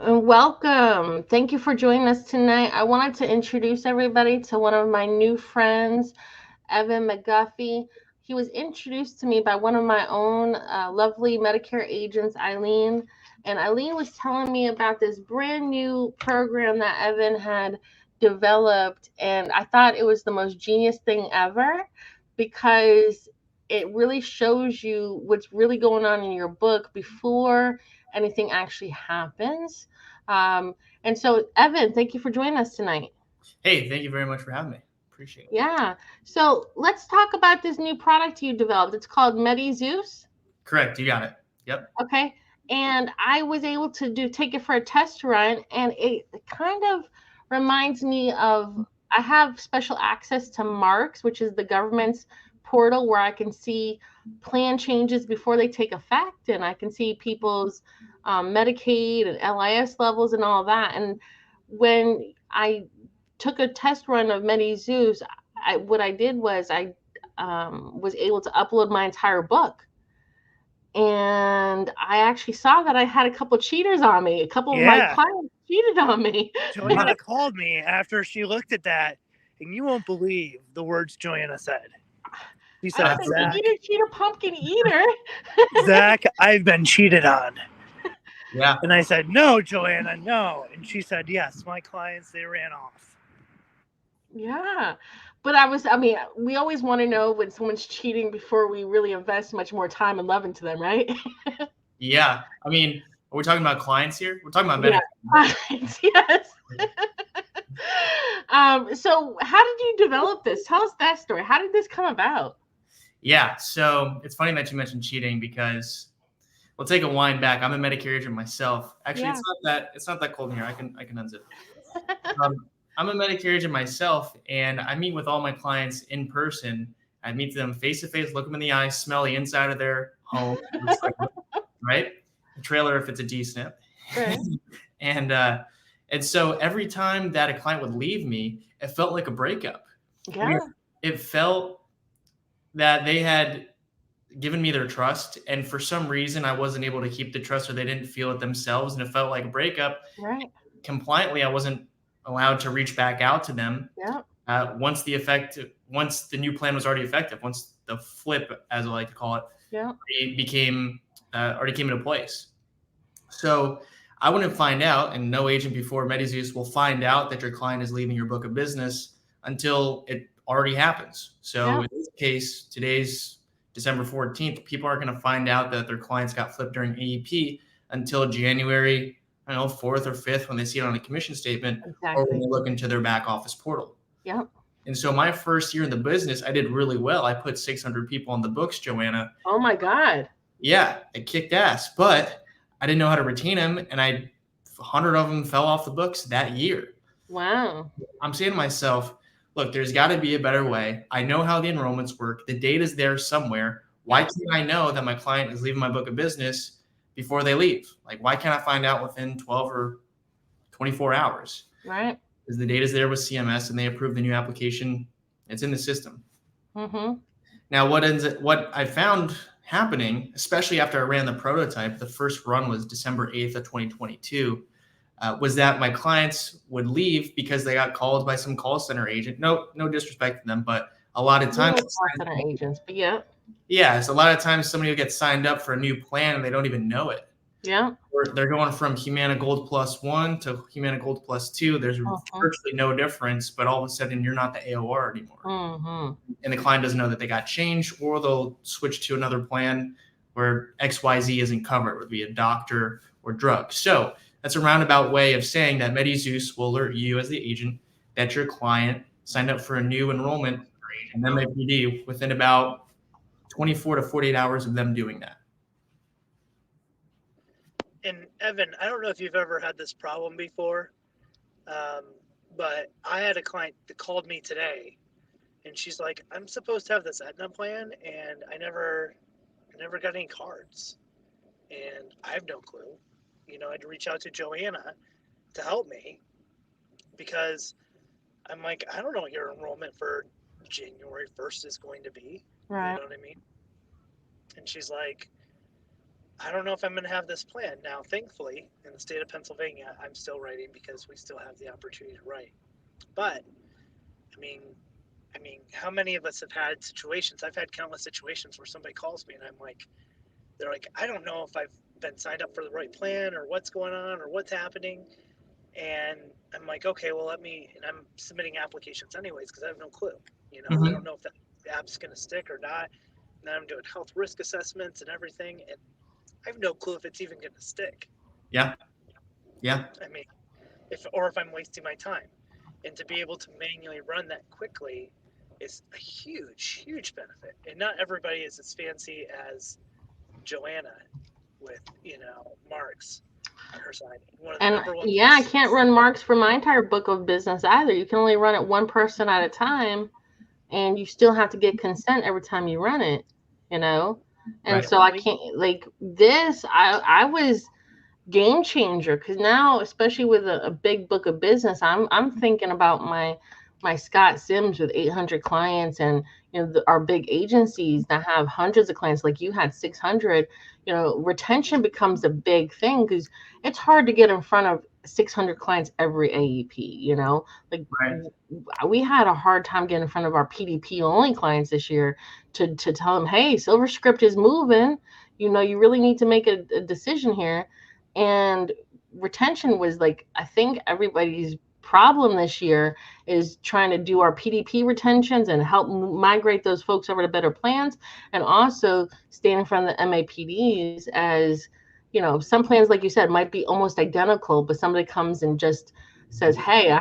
Welcome. Thank you for joining us tonight. I wanted to introduce everybody to one of my new friends, Evan McGuffey. He was introduced to me by one of my own lovely Medicare agents, Eileen. And Eileen was telling me about this brand new program that Evan had developed. And I thought it was the most genius thing ever because it really shows you what's really going on in your book before anything actually happens. And so, Evan, thank you for joining us tonight. Hey, thank you very much for having me. Appreciate it. Yeah. So let's talk about this new product you developed. It's called MediZeus. Correct, you got it. Yep. Okay. And I was able to take it for a test run, and it kind of reminds me of I have special access to Marks, which is the government's portal where I can see plan changes before they take effect, and I can see people's Medicaid and LIS levels and all that. And when I took a test run of MediZeus, what I did was I was able to upload my entire book, and I actually saw that I had a couple cheaters on me. A couple of my Yeah. clients cheated on me. Joanna called me after she looked at that, and you won't believe the words Joanna said. She I said, said, Zach, cheater, cheater, pumpkin eater. Zach, I've been cheated on. Yeah. And I said, no, Joanna, no. And she said, yes, my clients, they ran off. Yeah. But I mean, we always want to know when someone's cheating before we really invest much more time and love into them, right? Yeah. I mean, are we talking about clients here? We're talking about Yeah. Medicare. Yes. So how did you develop this? Tell us that story. How did this come about? Yeah. So it's funny that you mentioned cheating because we'll take a wind back. I'm a Medicare agent myself. Actually, Yeah. it's not that cold in here. I can unzip. Um, I'm a Medicare agent myself, and I meet with all my clients in person. I meet them face to face, look them in the eyes, smell the inside of their home, right? A trailer if it's a D-SNP. Right. and and so every time that a client would leave me, it felt like a breakup. I mean, Yeah. it felt that they had given me their trust, and for some reason I wasn't able to keep the trust, or they didn't feel it themselves, and it felt like a breakup. Right. Compliantly, I wasn't allowed to reach back out to them Yeah. once the new plan was already effective, once the flip, as I like to call it, Yeah. became already came into place. So I wouldn't find out, and no agent before MediZeus will find out that your client is leaving your book of business until it already happens. So Yeah. in this case, today's December 14th, people aren't going to find out that their clients got flipped during AEP until January, I don't know, 4th or 5th when they see it on a commission statement or when Exactly. they look into their back office portal. Yep. And so my first year in the business, I did really well. I put 600 people on the books, Joanna. Oh my God. Yeah, it kicked ass, but I didn't know how to retain them, and 100 of them fell off the books that year. Wow. I'm saying to myself, look, there's got to be a better way. I know how the enrollments work. The data's there somewhere. Why Yep. can't I know that my client is leaving my book of business before they leave? Like, why can't I find out within 12 or 24 hours? Right. Because the data's there with CMS and they approve the new application. It's in the system. Mm-hmm. Now, what I found happening, especially after I ran the prototype, the first run was December 8th of 2022, was that my clients would leave because they got called by some call center agent. No disrespect to them, but a lot of We times, were call center agents, but yeah. yeah, it's a lot of times somebody will get signed up for a new plan and they don't even know it. Yeah. Or they're going from Humana Gold Plus 1 to Humana Gold Plus 2. There's Mm-hmm. virtually no difference, but all of a sudden you're not the AOR anymore. Mm-hmm. And the client doesn't know that they got changed, or they'll switch to another plan where XYZ isn't covered, would be a doctor or drug. So that's a roundabout way of saying that MediZeus will alert you as the agent that your client signed up for a new enrollment and MAPD within about 24 to 48 hours of them doing that. And Evan, I don't know if you've ever had this problem before, but I had a client that called me today, and she's like, I'm supposed to have this Aetna plan, and I never got any cards. And I have no clue. I had to reach out to Joanna to help me because I'm like, I don't know what your enrollment for January 1st is going to be. You Right. know what I mean? And she's like, I don't know if I'm going to have this plan. Now, thankfully, in the state of Pennsylvania, I'm still writing because we still have the opportunity to write. But I mean, how many of us have had situations? I've had countless situations where somebody calls me and I'm like, they're like, I don't know if I've been signed up for the right plan or what's going on or what's happening. And I'm like, okay, well, and I'm submitting applications anyways because I have no clue. You know, I Mm-hmm. don't know if that app's going to stick or not. And then I'm doing health risk assessments and everything. And I have no clue if it's even going to stick. Yeah. Yeah. I mean, if I'm wasting my time. And to be able to manually run that quickly is a huge, huge benefit. And not everybody is as fancy as Joanna with, Marks on her side. One of the And number one yeah, I things. can't run marks for my entire book of business either. You can only run it one person at a time, and you still have to get consent every time you run it, you know? And Right. so I can't, like this, I was game changer because now, especially with a big book of business, I'm thinking about my Scott Sims with 800 clients, and our big agencies that have hundreds of clients, like you had 600. Retention becomes a big thing because it's hard to get in front of 600 clients every AEP. Like Right. we had a hard time getting in front of our PDP only clients this year to tell them, hey, Silver Script is moving. You really need to make a decision here. And retention was, like, I think everybody's problem this year is trying to do our PDP retentions and help migrate those folks over to better plans, and also staying in front of the MAPDs. As some plans, like you said, might be almost identical, but somebody comes and just says, hey,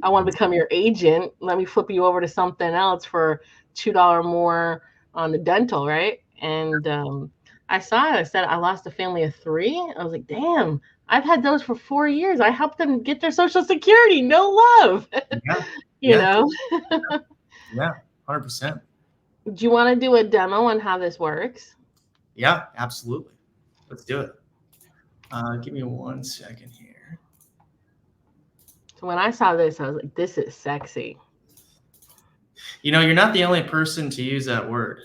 I want to become your agent, let me flip you over to something else for $2 more on the dental, right? And I saw it. I said, I lost a family of 3. I was like, damn, I've had those for 4 years. I helped them get their Social Security. No love. Yeah. you Yeah. know? Yeah. 100%. Do you want to do a demo on how this works? Yeah, absolutely. Let's do it. Give me 1 second here. So when I saw this, I was like, this is sexy. You're not the only person to use that word.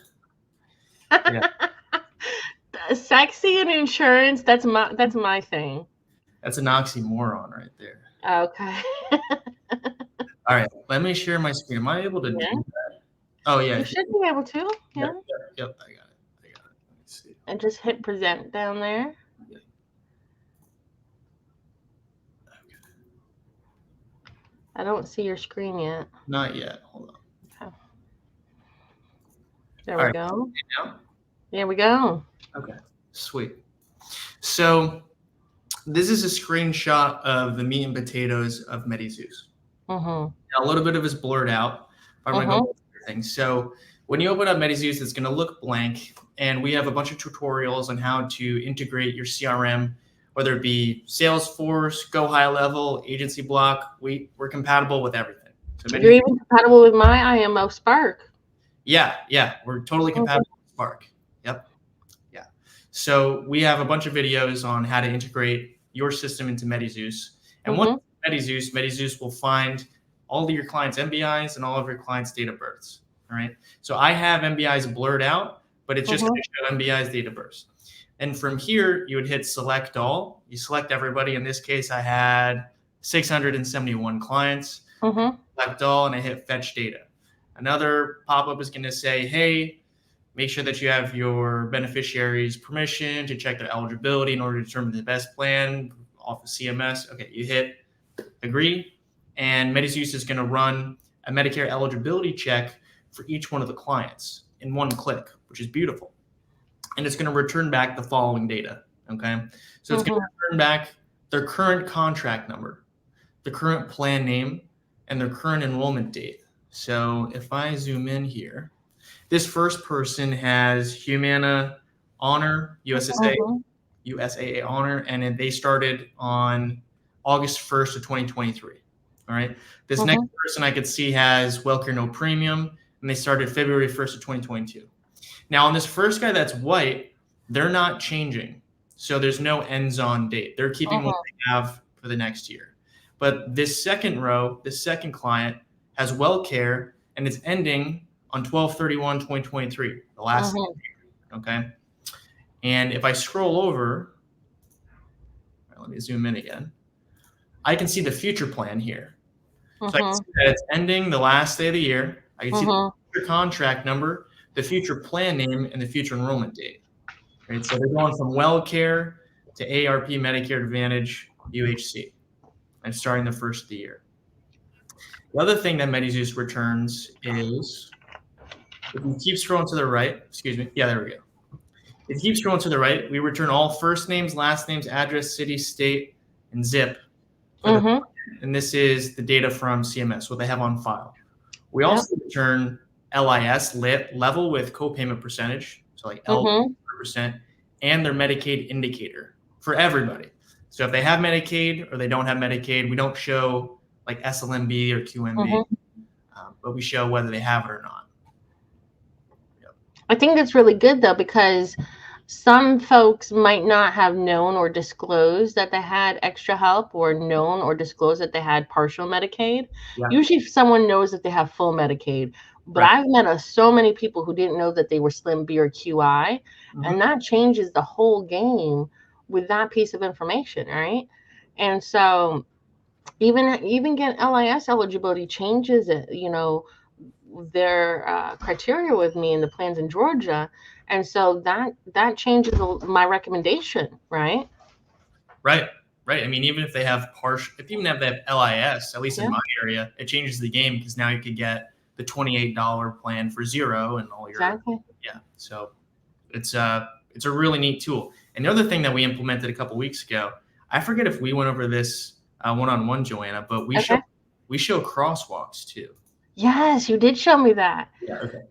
Yeah. Sexy and insurance, that's my thing. That's an oxymoron right there. Okay. All right. Let me share my screen. Am I able to do that? Oh, yeah. You should be able to. Yeah. Yep. I got it. Let me see. And just hit present down there. Yeah. Okay. I don't see your screen yet. Not yet. Hold on. Okay. There we go. Now? There we go. Okay. Sweet. So this is a screenshot of the meat and potatoes of MediZeus. Mm-hmm. Now, a little bit of it's blurred out. I'm going to go through everything. So when you open up MediZeus, it's going to look blank. And we have a bunch of tutorials on how to integrate your CRM, whether it be Salesforce, Go High Level, Agency Block. We're compatible with everything. So you're even compatible with my IMO Spark. Yeah. We're totally compatible with Spark. Yep. Yeah. So we have a bunch of videos on how to integrate your system into MediZeus. And once MediZeus will find all of your clients' MBIs and all of your clients' date of births. All right. So I have MBIs blurred out, but it's just going to show MBIs, date of births. And from here, you would hit select all. You select everybody. In this case, I had 671 clients. Select all, and I hit fetch data. Another pop-up is going to say, hey, make sure that you have your beneficiaries' permission to check their eligibility in order to determine the best plan off of CMS. Okay, you hit agree, and MediZeus is going to run a Medicare eligibility check for each one of the clients in one click, which is beautiful. And it's going to return back the following data. Okay, so it's going to return back their current contract number, the current plan name, and their current enrollment date. So if I zoom in here, this first person has Humana Honor, USAA Honor, and they started on August 1st of 2023. All right. This next person I could see has Wellcare No Premium, and they started February 1st of 2022. Now on this first guy that's white, they're not changing. So there's no ends on date. They're keeping what they have for the next year. But this second row, this second client has Wellcare, and it's ending on 12/31/2023, the last year. Okay. And if I scroll over, let me zoom in again, I can see the future plan here. So I can see that it's ending the last day of the year. I can see the future contract number, the future plan name, and the future enrollment date. Right? So they're going from WellCare to ARP Medicare Advantage UHC, and starting the first of the year. The other thing that MediZeus returns is, if you keep scrolling to the right, excuse me, yeah, there we go. If you keep scrolling to the right, we return all first names, last names, address, city, state, and zip. And this is the data from CMS, what they have on file. We also return LIS level with copayment percentage, so like L%, and their Medicaid indicator for everybody. So if they have Medicaid or they don't have Medicaid, we don't show like SLMB or QMB, but we show whether they have it or not. I think that's really good though, because some folks might not have known or disclosed that they had extra help, or known or disclosed that they had partial Medicaid. Yeah. Usually someone knows that they have full Medicaid, but I've met so many people who didn't know that they were Slim B or QI, and that changes the whole game with that piece of information, right? And so even get LIS eligibility changes it, their criteria with me in the plans in Georgia. And so that changes my recommendation, right? Right. I mean, even if they have they have LIS, at least in my area, it changes the game, because now you could get the $28 plan for $0 and all your yeah. So it's a really neat tool. And the other thing that we implemented a couple weeks ago, I forget if we went over this one-on-one, Joanna, but we show crosswalks too. Yes, you did show me that. Yeah. Okay.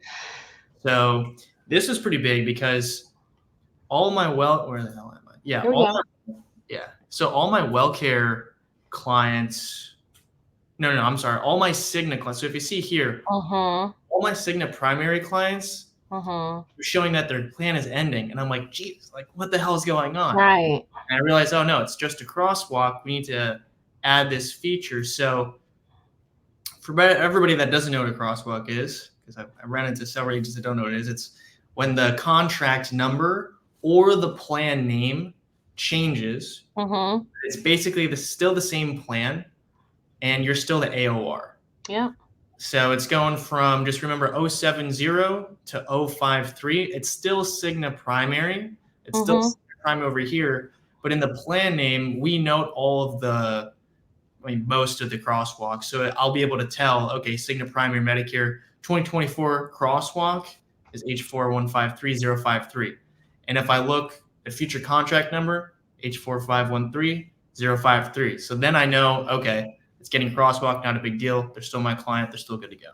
So this is pretty big, because all my where the hell am I? Yeah. So all my WellCare clients, I'm sorry, all my Cigna clients. So if you see here, all my Cigna primary clients are showing that their plan is ending. And I'm like, geez, like what the hell is going on? Right. And I realized, oh no, it's just a crosswalk. We need to add this feature. So for everybody that doesn't know what a crosswalk is, because I ran into several agents that don't know what it is, it's when the contract number or the plan name changes. It's basically still the same plan, and you're still the AOR. Yeah. So it's going from, just remember, 070 to 053. It's still Cigna primary. It's still Cigna primary over here. But in the plan name, we note all of most of the crosswalks. So I'll be able to tell, okay, Cigna primary Medicare 2024 crosswalk is H4153053. And if I look at future contract number, H4513053. So then I know, okay, it's getting crosswalk, not a big deal. They're still my client. They're still good to go.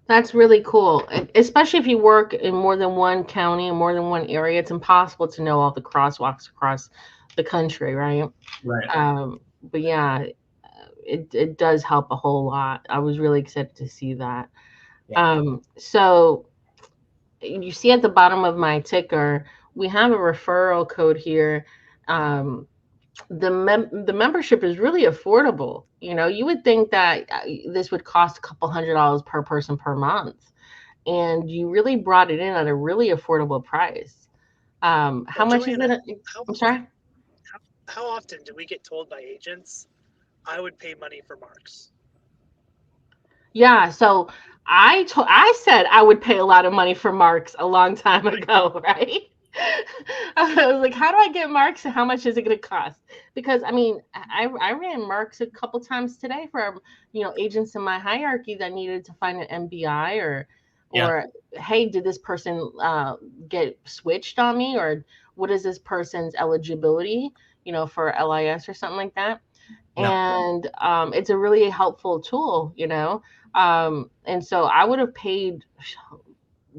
That's really cool, especially if you work in more than one county and more than one area. It's impossible to know all the crosswalks across the country, right? Right. But yeah, it does help a whole lot. I was really excited to see that. Yeah. So you see at the bottom of my ticker, we have a referral code here. The membership is really affordable. You would think that this would cost a couple $100 per person per month, and you really brought it in at a really affordable price. How much Joanna, is it? I'm sorry? How often do we get told by agents, I would pay money for marks? Yeah, so I said I would pay a lot of money for marks a long time ago, right? I was like, how do I get marks and how much is it going to cost? Because I mean, I ran marks a couple times today for agents in my hierarchy that needed to find an MBI or hey, did this person get switched on me, or what is this person's eligibility for LIS or something like that? And it's a really helpful tool, and so I would have paid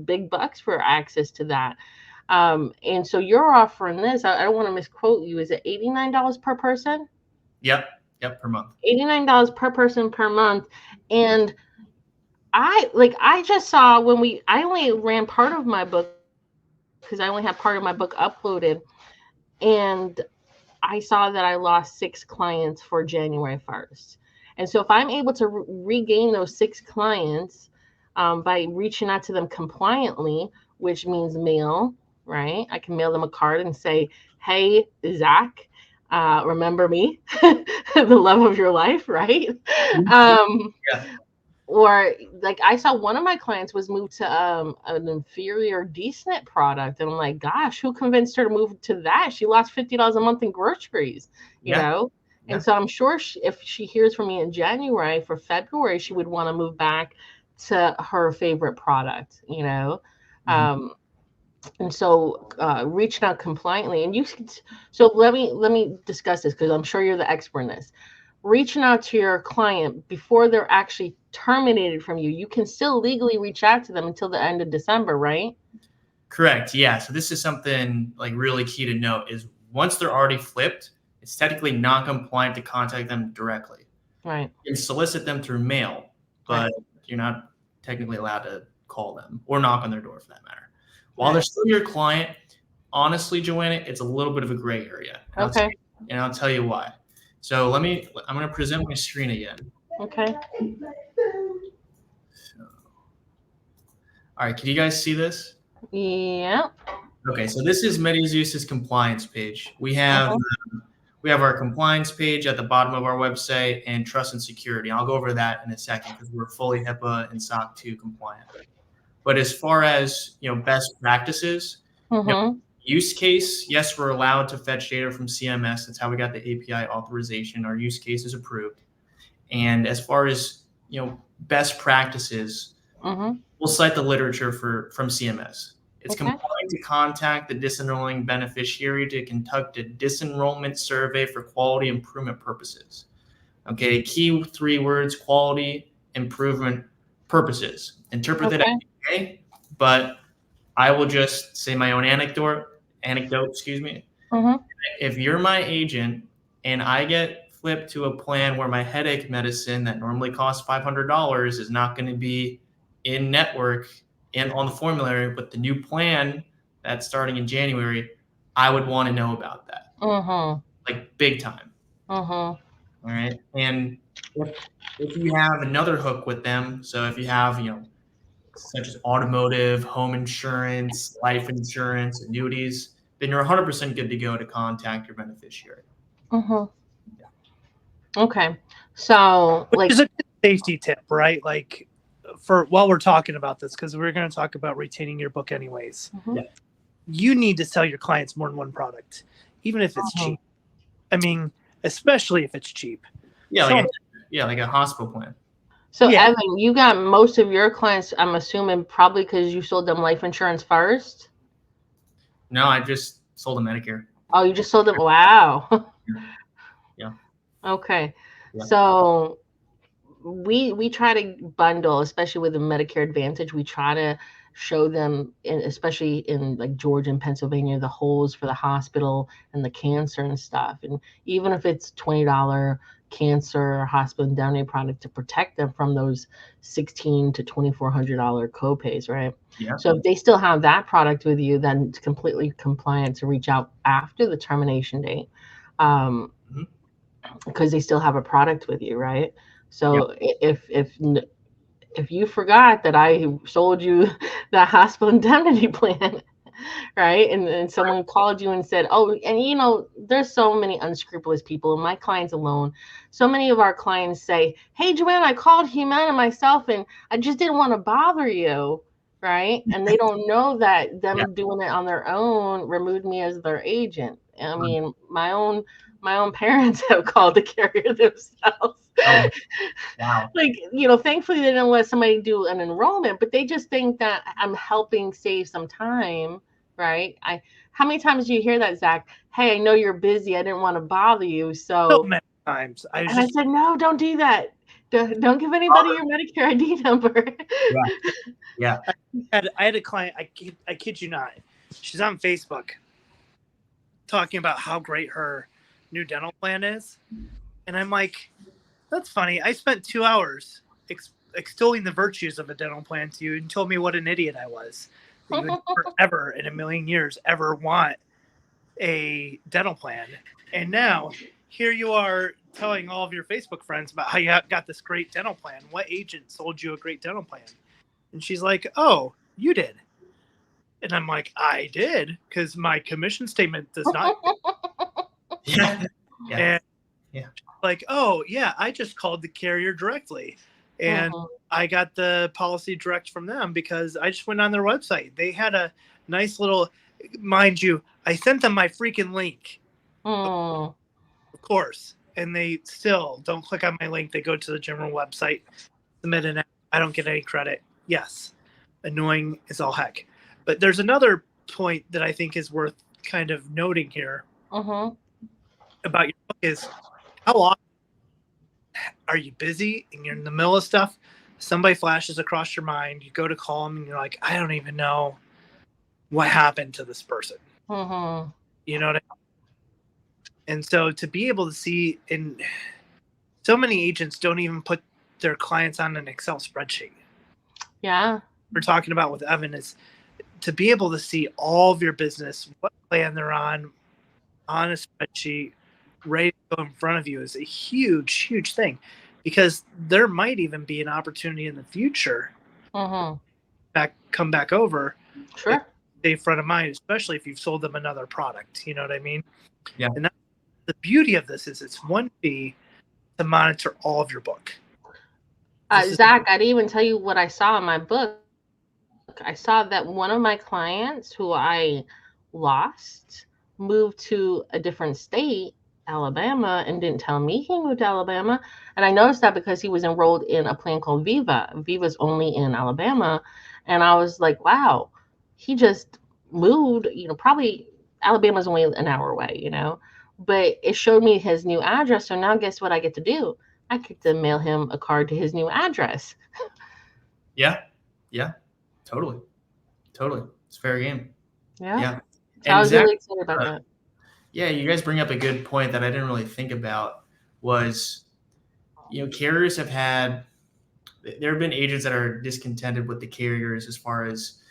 big bucks for access to that. And so you're offering this. I don't want to misquote you. Is it $89 per person? Yep, per month. $89 per person per month. And I just saw I only ran part of my book because I only have part of my book uploaded, and I saw that I lost 6 clients for January 1st. And so if I'm able to regain those 6 clients by reaching out to them compliantly which means mail, right? I can mail them a card and say, hey, Zach, remember me, the love of your life, right? Yeah. Or like I saw one of my clients was moved to an inferior D-SNP product, and I'm like, gosh, who convinced her to move to that? She lost $50 a month in groceries, you Yeah. know. Yeah. And so I'm sure if she hears from me in January for February, she would want to move back to her favorite product, you know. Mhm. And so reaching out compliantly, and you so let me discuss this because I'm sure you're the expert in this. Reaching out to your client before they're actually terminated from you, you can still legally reach out to them until the end of December, right? Correct. Yeah. So this is something like really key to note is once they're already flipped, it's technically non-compliant to contact them directly. Right. You can solicit them through mail, but you're not technically allowed to call them or knock on their door for that matter. While they're still your client, honestly, Joanna, it's a little bit of a gray area. Okay. And I'll tell you why. So I'm going to present my screen again. Okay. So, all right. Can you guys see this? Yeah. Okay. So this is MediZeus's compliance page. We have our compliance page at the bottom of our website and trust and security. I'll go over that in a second because we're fully HIPAA and SOC 2 compliant. But as far as best practices, use case, yes, we're allowed to fetch data from CMS. That's how we got the API authorization. Our use case is approved. And as far as best practices, we'll cite the literature from CMS. It's compliant to contact the disenrolling beneficiary to conduct a disenrollment survey for quality improvement purposes. Okay, key 3 words: quality improvement purposes. Interpret that okay, but I will just say my own anecdote, excuse me. If you're my agent and I get flipped to a plan where my headache medicine that normally costs $500 is not going to be in network and on the formulary, but the new plan that's starting in January, I would want to know about that. Like big time. All right. And if you have another hook with them, so if you have, such as automotive, home insurance, life insurance, annuities, then you're 100% good to go to contact your beneficiary. Okay. So, which is a good safety tip, right? Like, while we're talking about this, because we're going to talk about retaining your book anyways. You need to sell your clients more than one product, even if it's cheap. I mean, especially if it's cheap. Yeah, like a hospital plan. So, Evan, you got most of your clients, I'm assuming, probably because you sold them life insurance first? No, I just sold them Medicare. Oh, you just sold them? Wow. Yeah. Okay. Yeah. So we try to bundle, especially with the Medicare Advantage, we try to show them, especially in like Georgia and Pennsylvania, the holes for the hospital and the cancer and stuff. And even if it's $20 cancer or hospital indemnity product to protect them from those $1,600 to $2,400 copays, right? Yeah. So if they still have that product with you, then it's completely compliant to reach out after the termination date, because they still have a product with you, right? So if you forgot that I sold you the hospital indemnity plan, right? And someone called you and said, oh, and there's so many unscrupulous people, and my clients alone. So many of our clients say, hey, Joanna, I called Humana myself and I just didn't want to bother you, right? And they don't know that them doing it on their own removed me as their agent. I mean, my own parents have called the carrier themselves. Oh, wow. Like, thankfully they didn't let somebody do an enrollment, but they just think that I'm helping save some time, right? How many times do you hear that, Zach? Hey, I know you're busy. I didn't want to bother you. So many times. I said, no, don't do that. Don't give anybody your Medicare ID number. Yeah. I had a client, I kid you not. She's on Facebook talking about how great her new dental plan is. And I'm like, that's funny. I spent 2 hours extolling the virtues of a dental plan to you and told me what an idiot I was. That you would never in a million years ever want a dental plan. And now here you are telling all of your Facebook friends about how you got this great dental plan. What agent sold you a great dental plan? And she's like, oh, you did. And I'm like, I did, because my commission statement does not. Yeah. Yeah. And Yeah. like, oh, yeah, I just called the carrier directly. And I got the policy direct from them because I just went on their website. They had a nice little, mind you, I sent them my freaking link, of course. And they still don't click on my link. They go to the general website, submit an app. I don't get any credit. Yes. Annoying as all heck. But there's another point that I think is worth kind of noting here about your book is how often are you busy and you're in the middle of stuff? Somebody flashes across your mind. You go to call them and you're like, I don't even know what happened to this person. You know what I mean? And so to be able to see, and so many agents don't even put their clients on an Excel spreadsheet. Yeah. We're talking about with Evan is to be able to see all of your business, what plan they're on a spreadsheet, ready to go in front of you is a huge, huge thing, because there might even be an opportunity in the future come back over. Sure. Stay front of mind, especially if you've sold them another product. You know what I mean? Yeah. And that's the beauty of this is it's one fee to monitor all of your book. Zach, I didn't even tell you what I saw in my book. I saw that one of my clients who I lost moved to a different state, Alabama, and didn't tell me he moved to Alabama. And I noticed that because he was enrolled in a plan called Viva. Viva's only in Alabama. And I was like, wow, he just moved, probably Alabama's only an hour away, but it showed me his new address. So now guess what I get to do? I get to mail him a card to his new address. Yeah. Yeah. Totally. It's fair game. Yeah. So I was really excited about that. Yeah, you guys bring up a good point that I didn't really think about was, carriers there have been agents that are discontented with the carriers as far as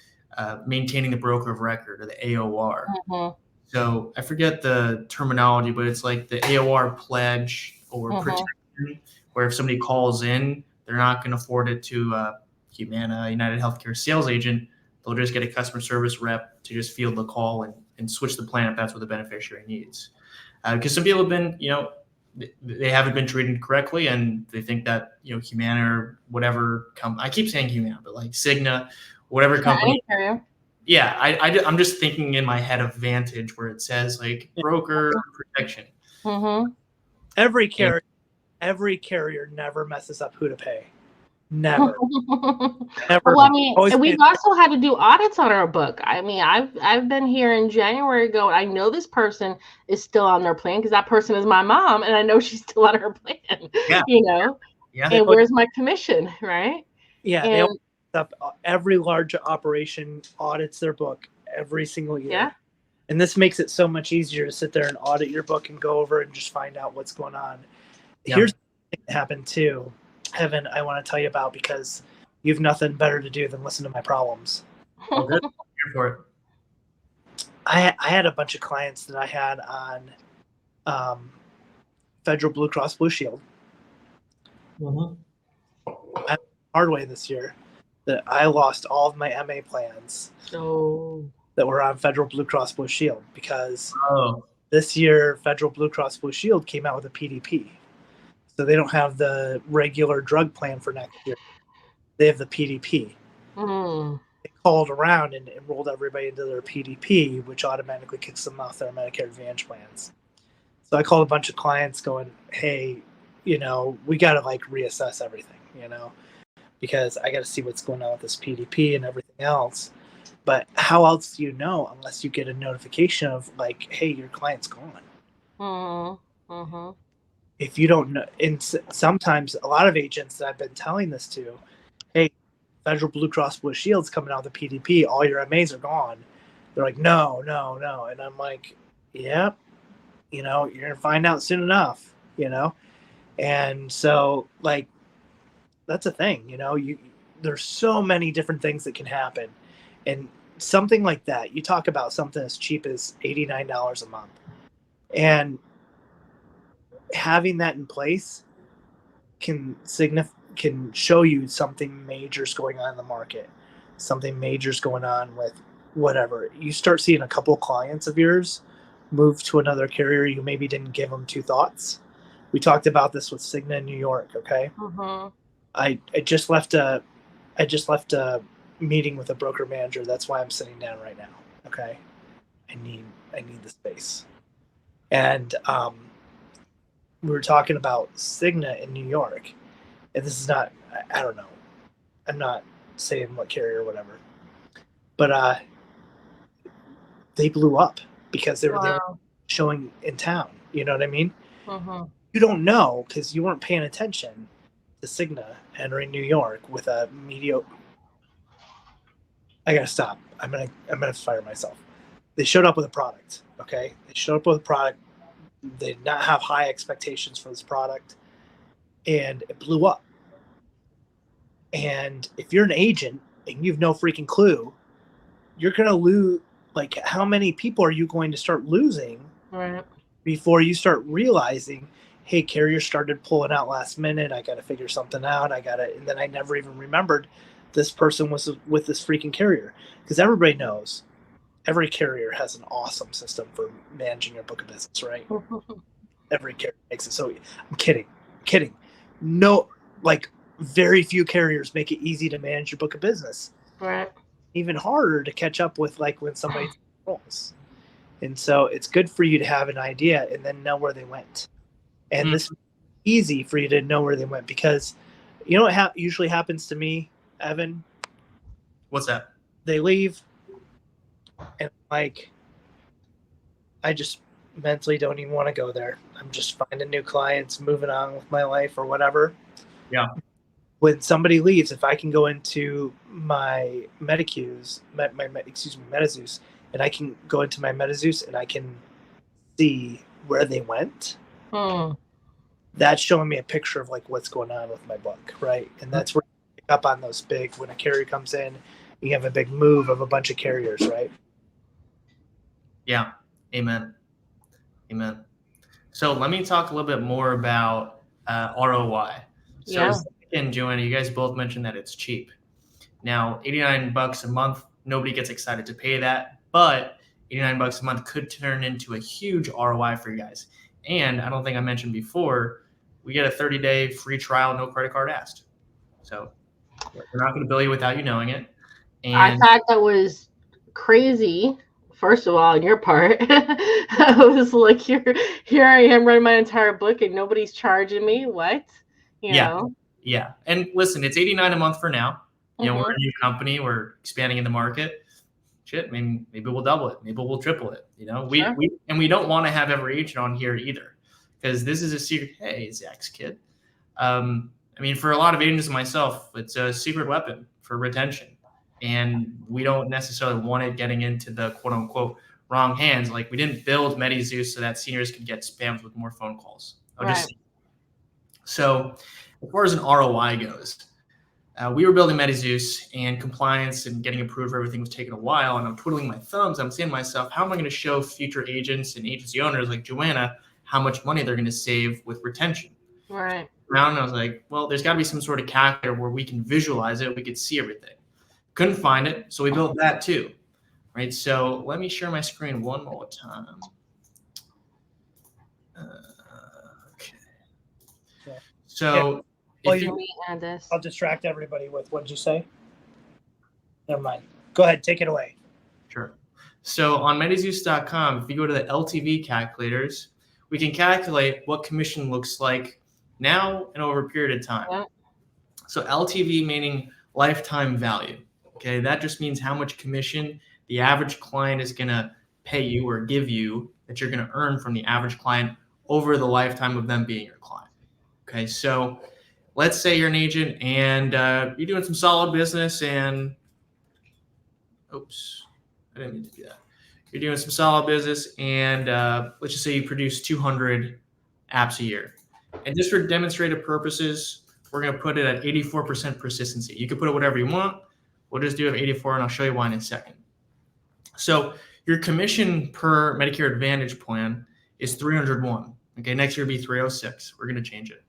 maintaining the broker of record, or the AOR. So I forget the terminology, but it's like the AOR pledge or protection, where if somebody calls in, they're not going to forward it to Humana, United Healthcare sales agent. They'll just get a customer service rep to just field the call and switch the plan if that's what the beneficiary needs. Because some people have been, they haven't been treated correctly, and they think that, Humana or whatever I keep saying Humana, but like Cigna, whatever company. Yeah, I'm just thinking in my head of Vantage where it says like broker protection. Every carrier never messes up who to pay. Never. Well, I mean, and we've also had to do audits on our book. I mean, I've been here in January going, I know this person is still on their plan because that person is my mom, and I know she's still on her plan. Yeah. Yeah. And where's my commission, right? Yeah. They up every large operation audits their book every single year. Yeah. And this makes it so much easier to sit there and audit your book and go over and just find out what's going on. Yeah. Here's what happened too, Evan, I want to tell you about, because you have nothing better to do than listen to my problems. Oh, good. Here for it. I had a bunch of clients that I had on Federal Blue Cross Blue Shield. I hard way this year that I lost all of my MA plans that were on Federal Blue Cross Blue Shield, because this year Federal Blue Cross Blue Shield came out with a PDP. So they don't have the regular drug plan for next year. They have the PDP. They called around and enrolled everybody into their PDP, which automatically kicks them off their Medicare Advantage plans. So I called a bunch of clients going, hey, we got to reassess everything, because I got to see what's going on with this PDP and everything else. But how else do you know unless you get a notification of hey, your client's gone? If you don't know, and sometimes a lot of agents that I've been telling this to, hey, Federal Blue Cross Blue Shield's coming out with the PDP, all your MAs are gone. They're like, no. And I'm like, yep, you're going to find out soon enough, And so that's a thing, there's so many different things that can happen. And something like that, you talk about something as cheap as $89 a month. And having that in place can show you something major is going on in the market, something major is going on with whatever, you start seeing a couple clients of yours move to another carrier you maybe didn't give them two thoughts. We talked about this with Cigna in New York. Okay. Mm-hmm. I just left a meeting with a broker manager. That's why I'm sitting down right now. Okay. I need the space. And we were talking about Cigna in New York. And this is not, I don't know. I'm not saying what carrier or whatever. But they blew up because they were showing in town. You know what I mean? Mm-hmm. You don't know because you weren't paying attention to Cigna entering New York with a mediocre. I gotta stop. I'm gonna fire myself. They showed up with a product. Okay, they showed up with a product. They did not have high expectations for this product, and it blew up. And if you're an agent and you have no freaking clue, you're gonna lose. Like, how many people are you going to start losing before you start realizing, hey, carrier started pulling out last minute. I got to figure something out. And then I never even remembered this person was with this freaking carrier, because everybody knows every carrier has an awesome system for managing your book of business, right? Every carrier makes it. So I'm kidding. No, like, very few carriers make it easy to manage your book of business. Right. Even harder to catch up with, like, when somebody rolls. And so it's good for you to have an idea and then know where they went. And this is easy for you to know where they went, because you know what usually happens to me, Evan? What's that? They leave, and like, I just mentally don't even want to go there. I'm just finding new clients, moving on with my life or whatever. Yeah. When somebody leaves, if I can go into my MediCues, MetaZeus, and I can go into my MetaZeus and I can see where they went, that's showing me a picture of, like, what's going on with my book, right? And that's where you pick up on those big, when a carrier comes in, you have a big move of a bunch of carriers, right? Yeah. Amen. So let me talk a little bit more about ROI. So and Joanna, you guys both mentioned that it's cheap. Now, $89 a month, nobody gets excited to pay that, but $89 a month could turn into a huge ROI for you guys. And I don't think I mentioned before, we get a 30-day free trial, no credit card asked. So we're not going to bill you without you knowing it. And I thought that was crazy. First of all, on your part, I was like, here I am running my entire book and nobody's charging me. What? You know? Yeah. And listen, it's $89 a month for now. You know, we're a new company. We're expanding in the market. Shit, maybe we'll double it. Maybe we'll triple it. You know, we don't want to have every agent on here either, because this is a secret. Hey, Zach's kid. I mean, for a lot of agents and myself, it's a secret weapon for retention. And we don't necessarily want it getting into the quote unquote wrong hands. Like, we didn't build MediZeus so that seniors could get spammed with more phone calls. So as far as an ROI goes, we were building MediZeus, and compliance and getting approved for everything was taking a while. And I'm twiddling my thumbs. I'm saying to myself, how am I going to show future agents and agency owners like Joanna how much money they're going to save with retention? Right. And I was like, well, there's got to be some sort of calculator where we can visualize it. We could see everything. Couldn't find it, so we built that too. Right. So let me share my screen one more time. Okay. So I'll distract everybody with, what did you say? Never mind. Go ahead, take it away. Sure. So on MediZeus.com, if you go to the LTV calculators, we can calculate what commission looks like now and over a period of time. Yeah. So LTV meaning lifetime value. Okay, that just means how much commission the average client is going to pay you or give you, that you're going to earn from the average client over the lifetime of them being your client. Okay, so let's say you're an agent and you're doing some solid business, and oops, I didn't mean to do that. You're doing some solid business, and let's just say you produce 200 apps a year. And just for demonstrative purposes, we're going to put it at 84% persistency. You can put it whatever you want. We'll just do it 84, and I'll show you why in a second. So your commission per Medicare Advantage plan is 301. Okay, next year will be 306. We're going to change it.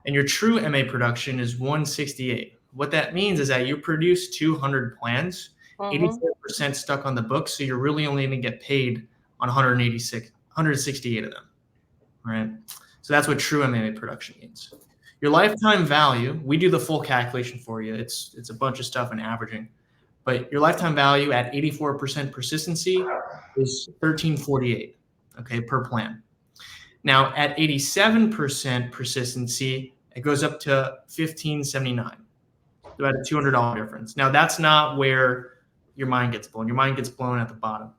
And your true MA production is 168. What that means is that you produce 200 plans, 84% stuck on the books. So you're really only going to get paid on 168 of them, right? So that's what true MMA production means. Your lifetime value, we do the full calculation for you. It's a bunch of stuff and averaging, but your lifetime value at 84% persistency is $13.48, okay, per plan. Now at 87% persistency, it goes up to $15.79, about a $200 difference. Now that's not where your mind gets blown. Your mind gets blown at the bottom.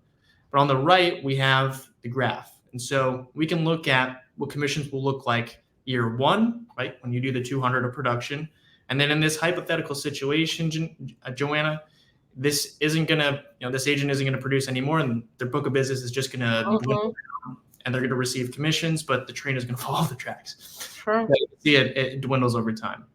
But on the right, we have the graph. And so we can look at what commissions will look like year one, right, when you do the 200 of production. And then in this hypothetical situation, Joanna, this isn't going to, this agent isn't going to produce anymore, and their book of business is just going to dwindle down, and they're going to receive commissions, but the train is going to fall off the tracks. Sure. So you see it dwindles over time.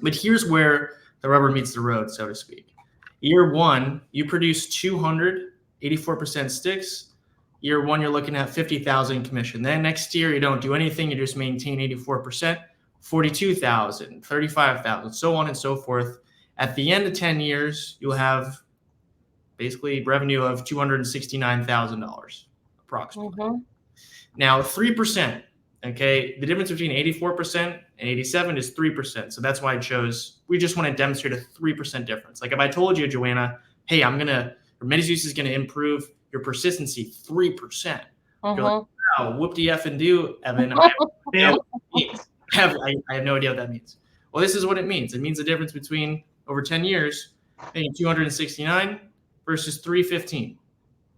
But here's where the rubber meets the road, so to speak. Year one, you produce 200, 84% sticks. Year one, you're looking at 50,000 commission. Then next year, you don't do anything. You just maintain 84%, 42,000, 35,000, so on and so forth. At the end of 10 years, you'll have basically revenue of $269,000 approximately. Now, 3%, okay, the difference between 84% and 87 is 3%. So that's why we just want to demonstrate a 3% difference. Like if I told you, Joanna, hey, MediZeus is going to improve your persistency 3%. You're like, wow, whoop-de-f-and-do, Evan. I have no idea what that means. Well, this is what it means. It means the difference between over 10 years, paying 269 versus 315,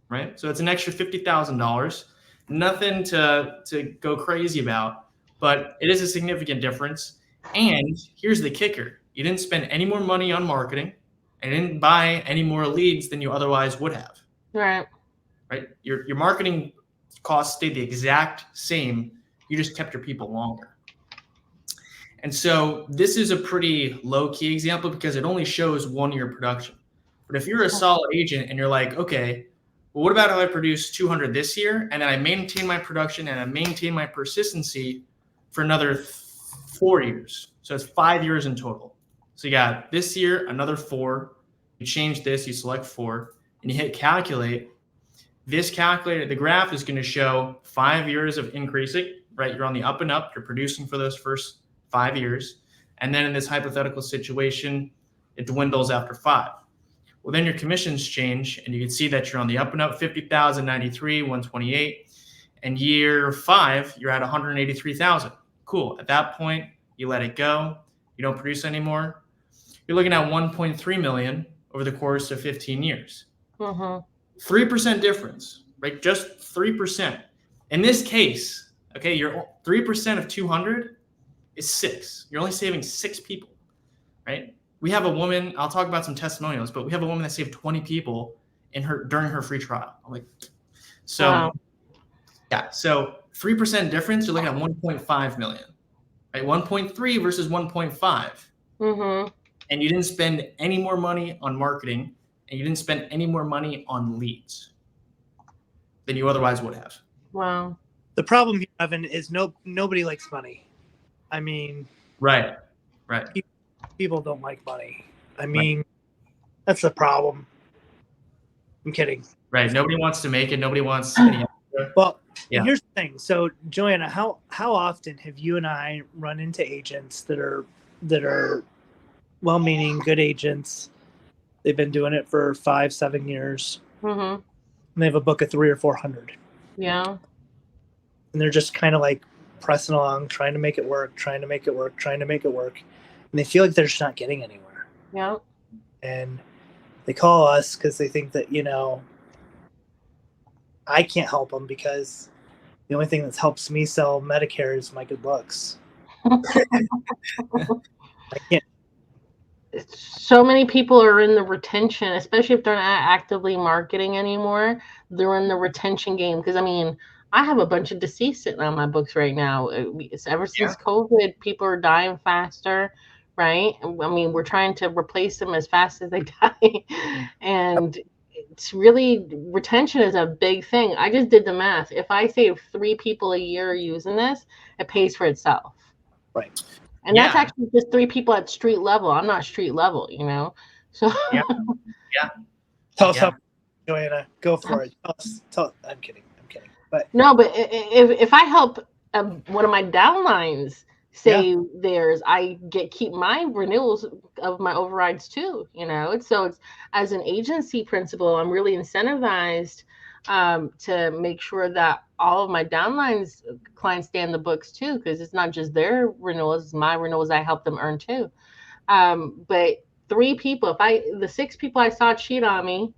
right? So it's an extra $50,000. Nothing to go crazy about, but it is a significant difference. And here's the kicker. You didn't spend any more money on marketing and didn't buy any more leads than you otherwise would have. Right. Your marketing costs stayed the exact same. You just kept your people longer. And so this is a pretty low-key example because it only shows 1 year production. But if you're a solid agent and you're like, okay, well, what about if I produce 200 this year and then I maintain my production and I maintain my persistency for another 4 years? So it's 5 years in total. So you got this year, another 4. You change this, you select 4, and you hit calculate. This calculator, the graph is going to show 5 years of increasing, right? You're on the up and up. You're producing for those first 5 years. And then in this hypothetical situation, it dwindles after 5. Well, then your commissions change, and you can see that you're on the up and up, 50,000, 93, 128. And year 5, you're at 183,000. Cool. At that point, you let it go. You don't produce anymore. You're looking at 1.3 million over the course of 15 years. 3% difference, right? Just 3%. In this case, okay, your 3% of 200 is 6. You're only saving 6 people, right? We have a woman, I'll talk about some testimonials, but we have a woman that saved 20 people during her free trial. So, wow. Yeah, so 3% difference, you're looking at 1.5 million, right? 1.3 versus 1.5. And you didn't spend any more money on marketing, and you didn't spend any more money on leads than you otherwise would have. Wow. The problem here, Evan, is nobody likes money. I mean, right. People don't like money. I mean, That's the problem. I'm kidding. Right. Nobody wants to make it. Nobody wants any extra. Well, yeah. Here's the thing. So, Joanna, how often have you and I run into agents that are well-meaning, good agents? They've been doing it for 5-7 years. And they have a book of 300 or 400. Yeah. And they're just kind of like pressing along, trying to make it work. And they feel like they're just not getting anywhere. Yeah. And they call us because they think that, I can't help them because the only thing that helps me sell Medicare is my good looks. I can't. So many people are in the retention, especially if they're not actively marketing anymore. They're in the retention game because, I have a bunch of deceased sitting on my books right now. Ever since COVID, people are dying faster, right? We're trying to replace them as fast as they die. And it's really, retention is a big thing. I just did the math. If I save 3 people a year using this, it pays for itself. Right. And that's actually just 3 people at street level. I'm not street level, So Yeah. Tell us Yeah. how, Joanna. Go for it. I'm kidding. But No, but if I help one of my downlines say theirs, I keep my renewals of my overrides too. It's as an agency principal, I'm really incentivized to make sure that all of my downlines clients stay in the books too, because it's not just their renewals, it's my renewals I help them earn too. But the 6 people I saw cheat on me,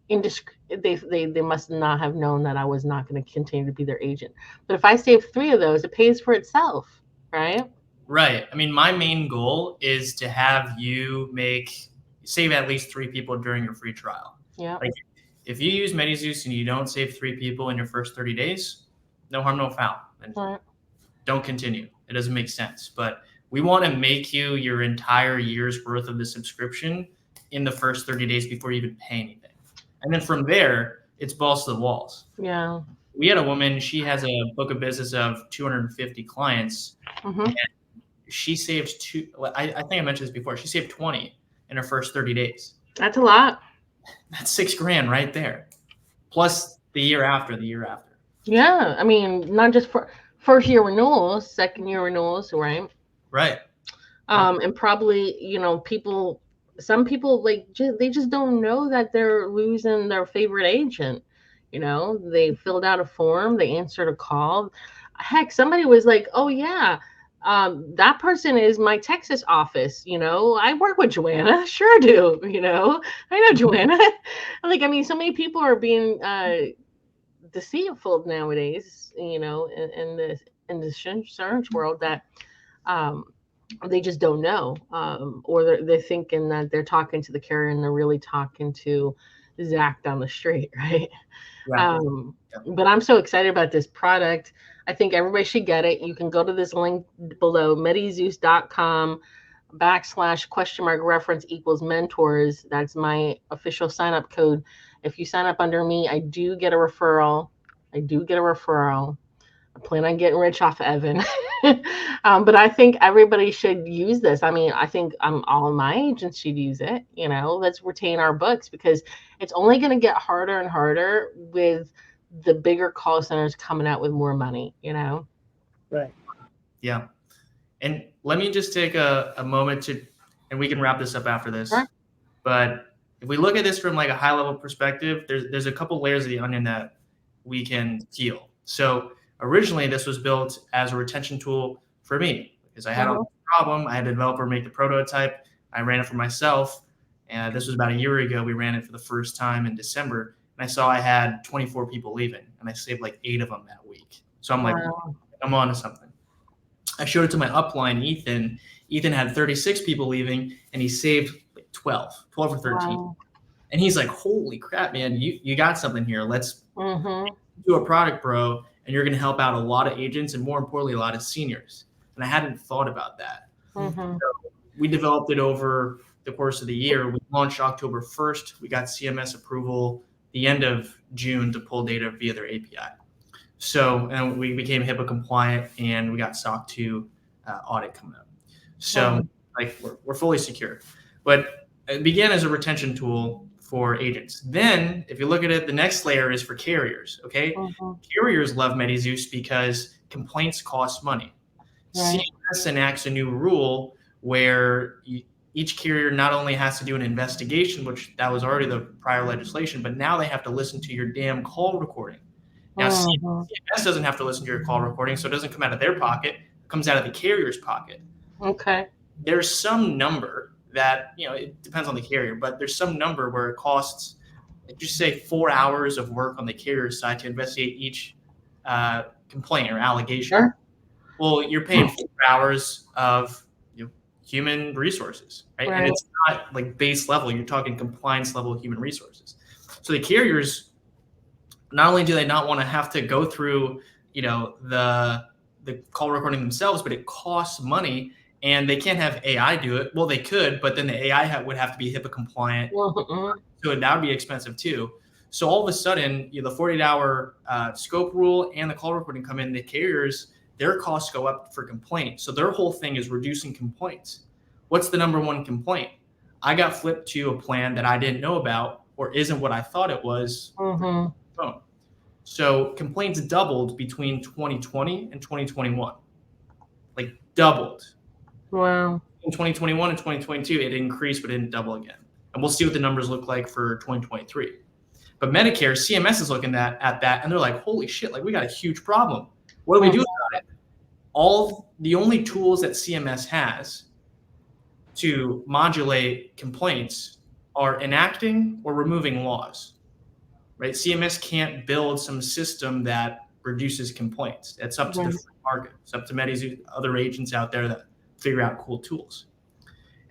they must not have known that I was not going to continue to be their agent. But if I save 3 of those, it pays for itself, right? Right. I mean, my main goal is to have you save at least 3 people during your free trial. Yeah. Like, if you use MediZeus and you don't save 3 people in your first 30 days, no harm, no foul. And Right. don't continue. It doesn't make sense. But we want to make you your entire year's worth of the subscription in the first 30 days before you even pay anything. And then from there, it's balls to the walls. Yeah. We had a woman, she has a book of business of 250 clients. Mm-hmm. And she saved I think I mentioned this before. She saved 20 in her first 30 days. That's a lot. That's $6,000 right there. Plus the year after. Yeah. I mean, not just for first year renewals, second year renewals, right? Right. And probably, some people they just don't know that they're losing their favorite agent. They filled out a form, they answered a call. Heck, somebody was like, "Oh yeah, that person is my Texas office. I work with Joanna. Sure do. I know Joanna." So many people are being deceitful nowadays. In the insurance world that they just don't know, or they're thinking that they're talking to the carrier and they're really talking to Zach down the street, right? Yeah. But I'm so excited about this product. I think everybody should get it. You can go to this link below, medizeus.com/reference=mentors. That's my official sign-up code. If you sign up under me, I do get a referral. I plan on getting rich off of Evan. But I think everybody should use this. I think all of my agents should use it. Let's retain our books, because it's only going to get harder and harder with the bigger call centers coming out with more money, Right. Yeah. And let me just take a moment and we can wrap this up after this. Sure. But if we look at this from like a high level perspective, there's a couple layers of the onion that we can peel. So originally this was built as a retention tool for me because I had a problem. I had a developer make the prototype. I ran it for myself. And this was about a year ago. We ran it for the first time in December. And I saw I had 24 people leaving, and I saved like 8 of them that week. So I'm like, I'm on to something. I showed it to my upline, Ethan. Ethan had 36 people leaving, and he saved like 12 or 13. Wow. And he's like, holy crap, man, you got something here. Let's do a product, bro, and you're going to help out a lot of agents and, more importantly, a lot of seniors. And I hadn't thought about that. So we developed it over the course of the year. We launched October 1st. We got CMS approval the end of June to pull data via their API. So, and we became HIPAA compliant, and we got SOC 2 audit coming up. So like we're fully secure. But it began as a retention tool for agents. Then if you look at it, the next layer is for carriers, okay? Carriers love MediZeus because complaints cost money. CMS enacts a new rule where each carrier not only has to do an investigation, which that was already the prior legislation, but now they have to listen to your damn call recording. Now, CMS doesn't have to listen to your call recording, so it doesn't come out of their pocket. It comes out of the carrier's pocket. Okay. There's some number that, it depends on the carrier, but there's some number where it costs, just say 4 hours of work on the carrier's side to investigate each complaint or allegation. Sure. Well, you're paying 4 hours of human resources, right? And it's not like base level. You're talking compliance level human resources. So the carriers, not only do they not want to have to go through, the call recording themselves, but it costs money, and they can't have AI do it. Well, they could, but then the AI would have to be HIPAA compliant. So that would be expensive too. So all of a sudden, the 48-hour scope rule and the call recording come in. The carriers, their costs go up for complaints. So their whole thing is reducing complaints. What's the number one complaint? I got flipped to a plan that I didn't know about or isn't what I thought it was. Mm-hmm. So complaints doubled between 2020 and 2021, like doubled. Wow. In 2021 and 2022, it increased, but it didn't double again. And we'll see what the numbers look like for 2023. But Medicare, CMS is looking at that, and they're like, holy shit, like we got a huge problem. What do we do about it? The only tools that CMS has to modulate complaints are enacting or removing laws, right? CMS can't build some system that reduces complaints. It's up to the free market. It's up to many other agents out there that figure out cool tools.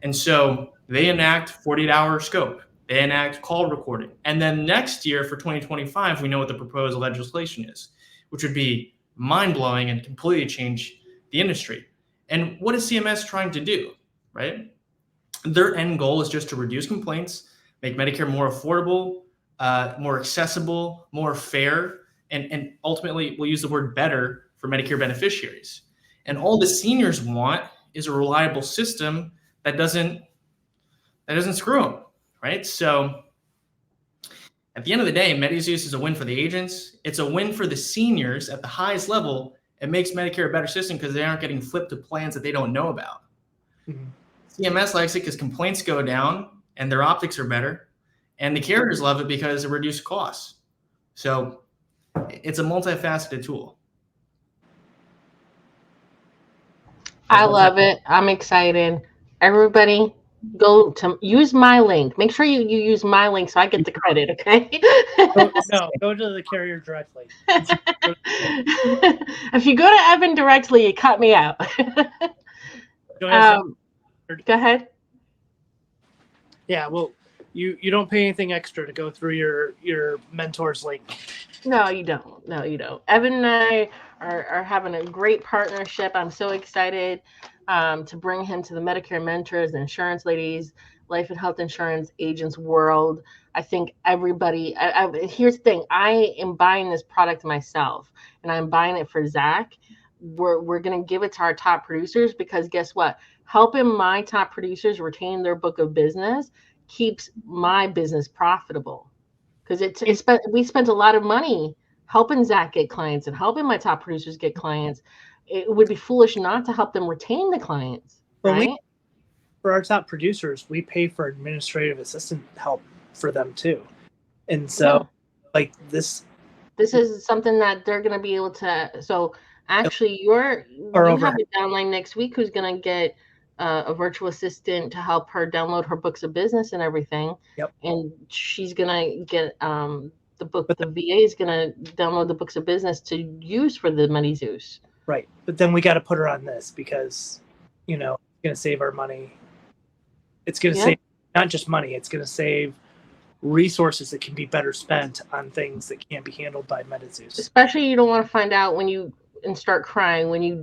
And so they enact 48-hour scope. They enact call recording. And then next year for 2025, we know what the proposed legislation is, which would be mind-blowing and completely change the industry. And what is CMS trying to do, right? Their end goal is just to reduce complaints, make Medicare more affordable, more accessible, more fair, and ultimately we'll use the word better for Medicare beneficiaries. And all the seniors want is a reliable system that doesn't screw them, right? So at the end of the day, MediZeus is a win for the agents. It's a win for the seniors at the highest level. It makes Medicare a better system because they aren't getting flipped to plans that they don't know about. Mm-hmm. CMS likes it because complaints go down and their optics are better. And the carriers love it because it reduces costs. So it's a multifaceted tool. I love it. I'm excited. Everybody, go to use my link. Make sure you use my link so I get the credit, okay? Go to the carrier directly. If you go to Evan directly, you cut me out. Go ahead. Yeah, well, you don't pay anything extra to go through your mentor's link. No, you don't. No, you don't. Evan and I are having a great partnership. I'm so excited to bring him to the Medicare mentors, the insurance ladies, life and health insurance agents world. I think everybody, here's the thing. I am buying this product myself, and I'm buying it for Zach. We're going to give it to our top producers because guess what? Helping my top producers retain their book of business keeps my business profitable. Because we spent a lot of money helping Zach get clients and helping my top producers get clients. It would be foolish not to help them retain the clients, right? For our top producers, we pay for administrative assistant help for them too. And so, like this is something that they're going to be able to. So actually, you have a downline next week who's going to get a virtual assistant to help her download her books of business and everything. Yep. And she's gonna get the book. The VA is gonna download the books of business to use for the MediZeus. Right, but then we got to put her on this because, it's going to save our money. It's going to save not just money. It's going to save resources that can be better spent on things that can't be handled by MediZeus. Especially, you don't want to find out and start crying when you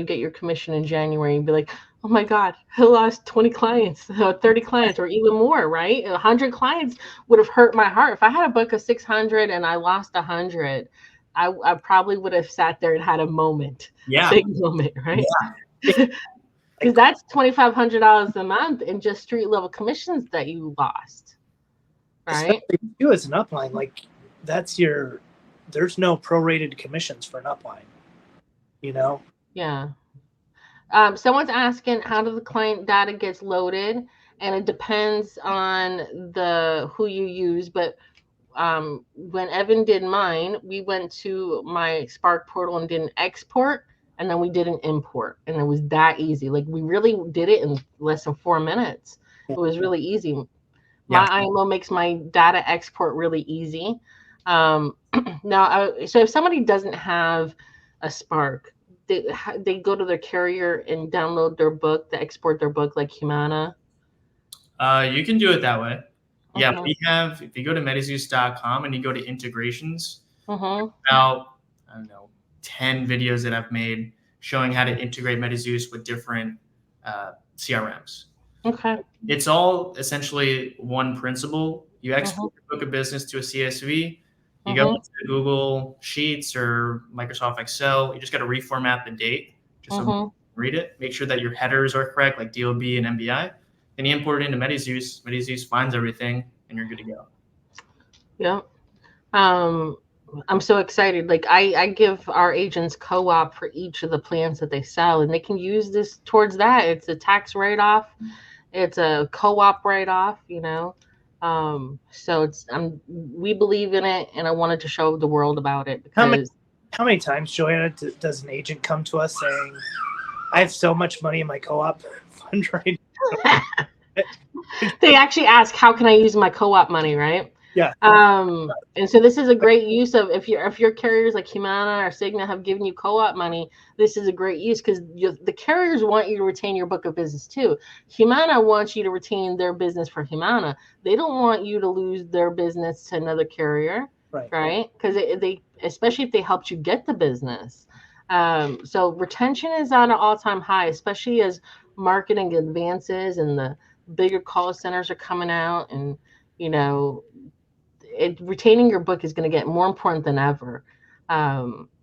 get your commission in January and be like, oh my God, I lost 20 clients, 30 clients, or even more, right? 100 clients would have hurt my heart. If I had a book of 600 and I lost 100, I probably would have sat there and had a moment. Yeah. A big moment, right? Yeah. Because that's $2,500 a month in just street level commissions that you lost, right? Especially you as an upline, like there's no prorated commissions for an upline, Yeah. Someone's asking how the client data gets loaded, and it depends on who you use. But when Evan did mine, we went to my Spark portal and did an export, and then we did an import, and it was that easy. Like we really did it in less than 4 minutes. It was really easy. My IMO makes my data export really easy. So if somebody doesn't have a Spark, they go to their carrier and download their book, they export their book like Humana. You can do it that way. Yeah, we have, if you go to medicare.com and you go to integrations, about, 10 videos that I've made showing how to integrate MediZeus with different CRMs. Okay. It's all essentially one principle. You export your book of business to a CSV. You go into Google Sheets or Microsoft Excel. You just got to reformat the date just so you can read it. Make sure that your headers are correct, like DOB and MBI. Then you import it into MediZeus. MediZeus finds everything, and you're good to go. Yeah. Um, I'm so excited. Like I give our agents co-op for each of the plans that they sell, and they can use this towards that. It's a tax write-off. It's a co-op write-off, you know. So we believe in it, and I wanted to show the world about it How many because how many times, Joanna, does an agent come to us saying, "I have so much money in my co-op fund right now"? they actually ask, how can I use my co-op money, right? Yeah. And so this is a great use of, if your carriers like Humana or Cigna have given you co-op money, this is a great use because the carriers want you to retain your book of business too. Humana wants you to retain their business for Humana. They don't want you to lose their business to another carrier, right? Because they, especially if they helped you get the business. So retention is at an all-time high, especially as marketing advances and the bigger call centers are coming out, and you know, retaining your book is going to get more important than ever.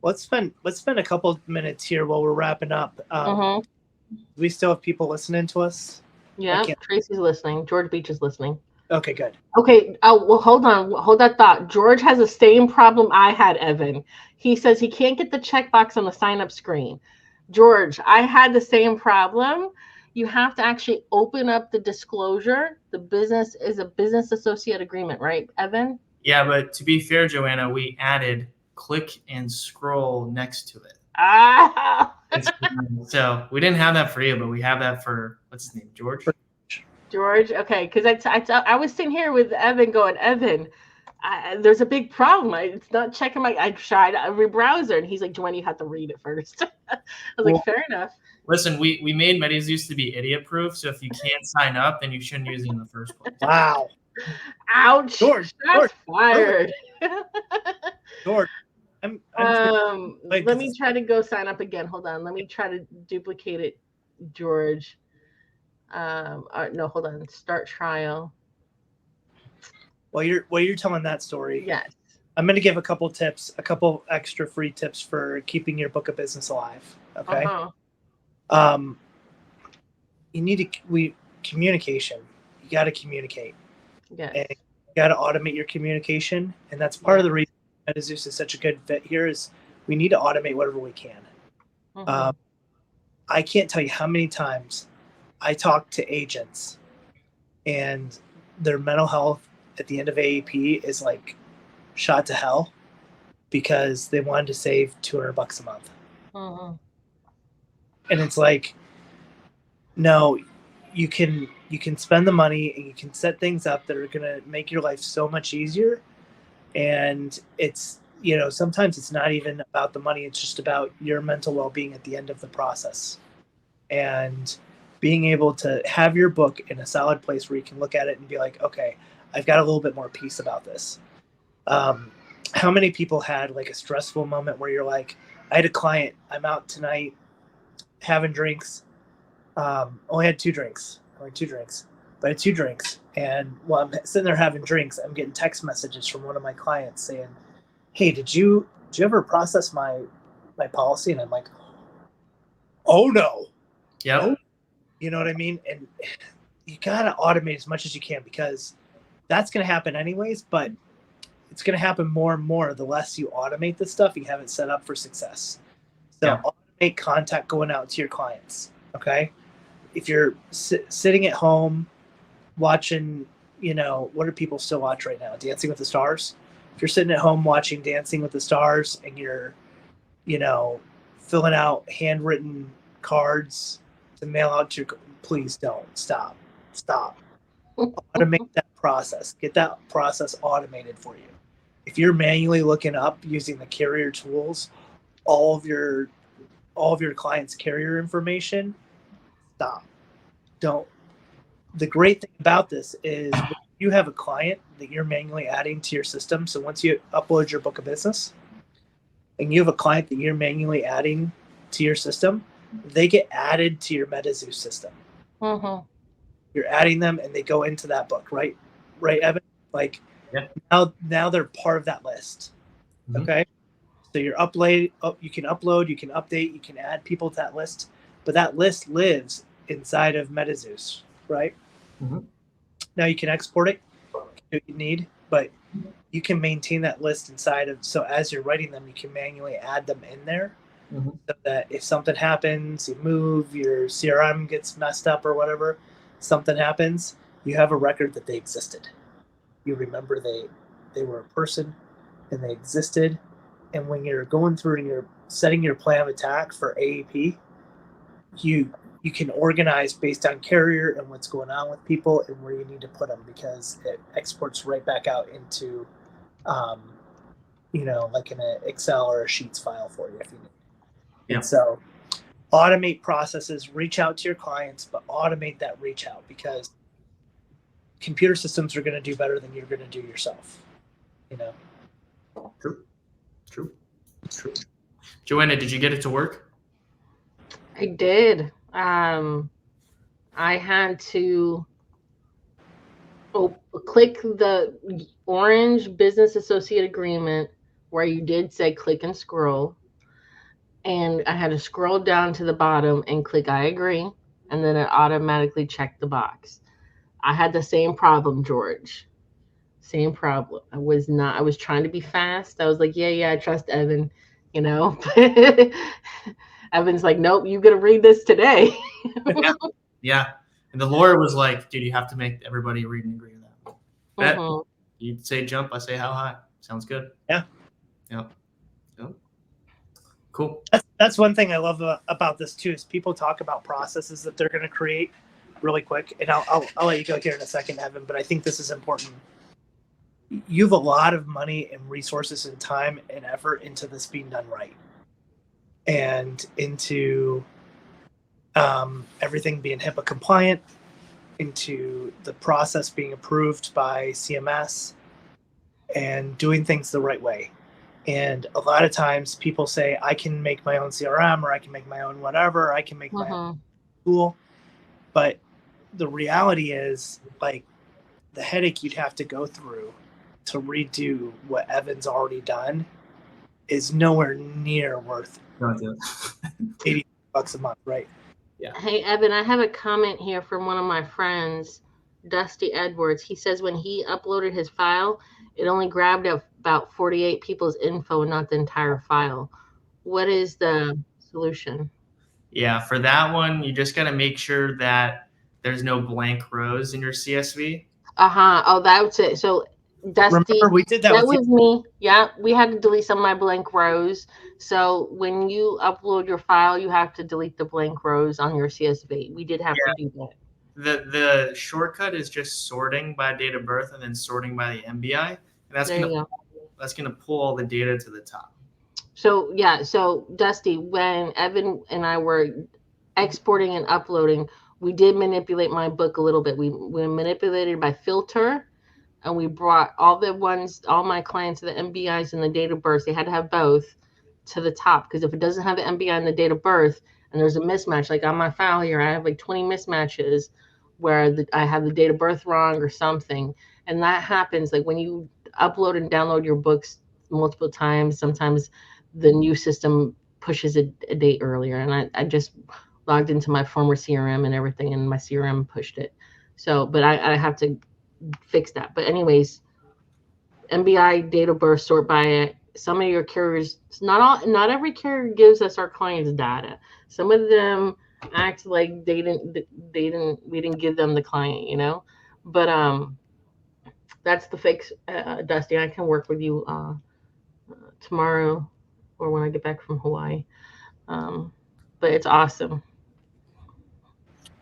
Let's spend a couple minutes here while we're wrapping up. Mhm. Do we still have people listening to us? Yeah, Tracy's listening. George Beach is listening. Okay, good. Okay. Oh, well, hold on. Hold that thought. George has the same problem I had, Evan. He says he can't get the checkbox on the sign up screen. George, I had the same problem. You have to actually open up the disclosure. The business is a business associate agreement, right, Evan? Yeah, but to be fair, Joanna, we added click and scroll next to it. Ah. So we didn't have that for you, but we have that for, what's his name, George? George, okay, because I was sitting here with Evan going, Evan, there's a big problem. It's not checking I tried every browser, and he's like, Joanna, you have to read it first. I was like, fair enough. Listen, we made MediZeus to be idiot proof, so if you can't sign up, then you shouldn't use it in the first place. Wow. Ouch. George, Shots fired. George. Let me try to go sign up again. Hold on. Let me try to duplicate it, George. No, hold on. Start trial. While you're telling that story, yes, I'm going to give a couple tips, a couple extra free tips for keeping your book of business alive. Okay. You need to communication. You got to communicate. Yes. And you got to automate your communication, and that's part of the reason MediZeus is such a good fit here. Is we need to automate whatever we can. I can't tell you how many times I talk to agents, and their mental health at the end of AEP is like shot to hell because they wanted to save $200 a month. And it's like, no, you can spend the money and you can set things up that are going to make your life so much easier. And it's, sometimes it's not even about the money. It's just about your mental well-being at the end of the process. And being able to have your book in a solid place where you can look at it and be like, okay, I've got a little bit more peace about this. How many people had like a stressful moment where you're like, I had a client, I'm out tonight having drinks. Only had two drinks. But I had two drinks. And while I'm sitting there having drinks, I'm getting text messages from one of my clients saying, hey, did you ever process my policy? And I'm like, oh no. Yep. Oh, you know what I mean? And you got to automate as much as you can because that's going to happen anyways, but it's going to happen more and more the less you automate this stuff. You have it set up for success. So automate contact going out to your clients, okay? If you're sitting at home watching, what do people still watch right now? Dancing with the Stars? If you're sitting at home watching Dancing with the Stars and you're, filling out handwritten cards to mail out to your, please don't. Stop. Automate that process. Get that process automated for you. If you're manually looking up using the carrier tools, all of your clients' carrier information, stop. Don't. The great thing about this is when you have a client that you're manually adding to your system. So once you upload your book of business and you have a client that you're manually adding to your system, they get added to your MediZeus system. You're adding them and they go into that book, right? Right, Evan? Like now they're part of that list. Okay. So you can upload, you can update, you can add people to that list, but that list lives inside of MediZeus, right? Now you can export it, do what you need, but you can maintain that list inside of, so as you're writing them, you can manually add them in there. Mm-hmm. So that if something happens, you move, your CRM gets messed up or whatever, something happens, you have a record that they existed. You remember they were a person and they existed. And when you're going through and you're setting your plan of attack for AEP, you can organize based on carrier and what's going on with people and where you need to put them, because it exports right back out into like in an Excel or a Sheets file for you if you need. Yeah. And so automate processes, reach out to your clients, but automate that reach out, because computer systems are going to do better than you're going to do yourself. True. Joanna, did you get it to work? I did. I had to click the orange business associate agreement where you did say click and scroll. And I had to scroll down to the bottom and click I agree. And then it automatically checked the box. I had the same problem, George. Same problem. I was trying to be fast. I was like, yeah, I trust Evan, Evan's like, nope, you got to read this today. Yeah. And the lawyer was like, dude, you have to make everybody read and agree to that. Bet. You'd say jump, I say how high. Sounds good. Yeah. Yep. Cool. That's one thing I love about this too, is people talk about processes that they're going to create really quick. And I'll let you go here in a second, Evan, but I think this is important. You have a lot of money and resources and time and effort into this being done right, and into everything being HIPAA compliant, into the process being approved by CMS, and doing things the right way. And a lot of times people say, I can make my own CRM, or I can make my own whatever, I can make my own tool. But the reality is, like, the headache you'd have to go through to redo what Evan's already done is nowhere near worth $80 a month, right? Yeah. Hey, Evan, I have a comment here from one of my friends, Dusty Edwards. He says when he uploaded his file, it only grabbed about 48 people's info, not the entire file. What is the solution? Yeah, for that one, you just got to make sure that there's no blank rows in your CSV. Oh, that's it. So Dusty, remember we did that with me. Yeah, we had to delete some of my blank rows. So when you upload your file, you have to delete the blank rows on your CSV. We did have to do that. The shortcut is just sorting by date of birth and then sorting by the MBI, and that's gonna pull all the data to the top. So yeah, so Dusty, when Evan and I were exporting and uploading, we did manipulate my book a little bit. We manipulated by filter. And we brought all my clients, the MBIs and the date of birth, they had to have both to the top. Because if it doesn't have the MBI and the date of birth, and there's a mismatch, like on my file here, I have like 20 mismatches where I have the date of birth wrong or something. And that happens like when you upload and download your books multiple times, sometimes the new system pushes a date earlier. And I just logged into my former CRM and everything, and my CRM pushed it. So, but I have to fix that. But anyways, MBI, date of birth, sort by it. Some of your carriers, not every carrier gives us our clients' data. Some of them act like we didn't give them the client, But that's the fix, Dusty. I can work with you tomorrow or when I get back from Hawaii. But it's awesome.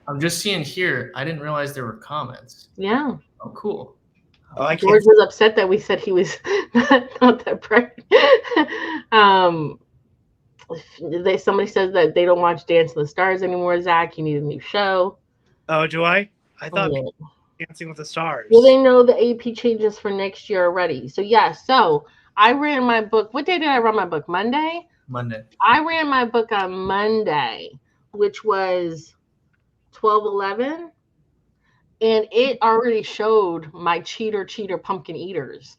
I'm just seeing here. I didn't realize there were comments. Yeah. Oh, cool. George was upset that we said he was not that pregnant. Somebody says that they don't watch Dance with the Stars anymore. Zach, you need a new show. Oh, do I? I thought Dancing with the Stars. Well, they know the AP changes for next year already. So yeah. So I ran my book. What day did I run my book? Monday. I ran my book on Monday, which was 12/11. And it already showed my cheater pumpkin eaters.